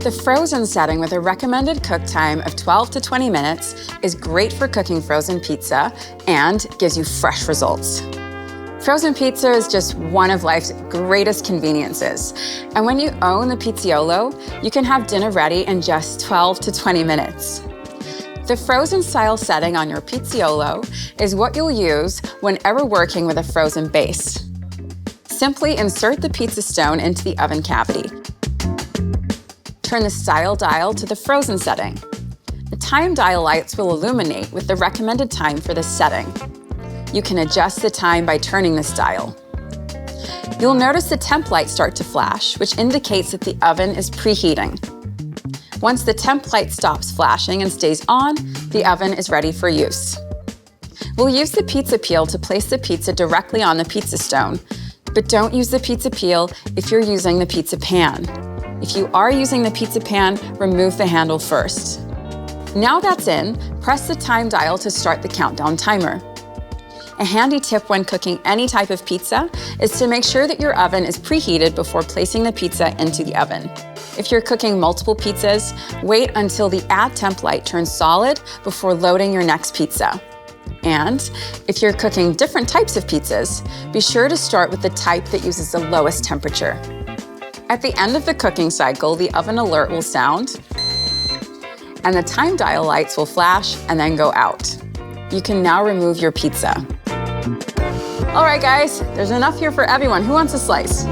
The frozen setting with a recommended cook time of 12 to 20 minutes is great for cooking frozen pizza and gives you fresh results. Frozen pizza is just one of life's greatest conveniences. And when you own the Pizzaiolo, you can have dinner ready in just 12 to 20 minutes. The frozen style setting on your Pizzaiolo is what you'll use whenever working with a frozen base. Simply insert the pizza stone into the oven cavity. Turn the style dial to the frozen setting. The time dial lights will illuminate with the recommended time for this setting. You can adjust the time by turning this dial. You'll notice the temp light start to flash, which indicates that the oven is preheating. Once the temp light stops flashing and stays on, the oven is ready for use. We'll use the pizza peel to place the pizza directly on the pizza stone, but don't use the pizza peel if you're using the pizza pan. If you are using the pizza pan, remove the handle first. Now that's in, press the time dial to start the countdown timer. A handy tip when cooking any type of pizza is to make sure that your oven is preheated before placing the pizza into the oven. If you're cooking multiple pizzas, wait until the At Temp light turns solid before loading your next pizza. And if you're cooking different types of pizzas, be sure to start with the type that uses the lowest temperature. At the end of the cooking cycle, the oven alert will sound, and the time dial lights will flash and then go out. You can now remove your pizza. All right, guys, there's enough here for everyone. Who wants a slice?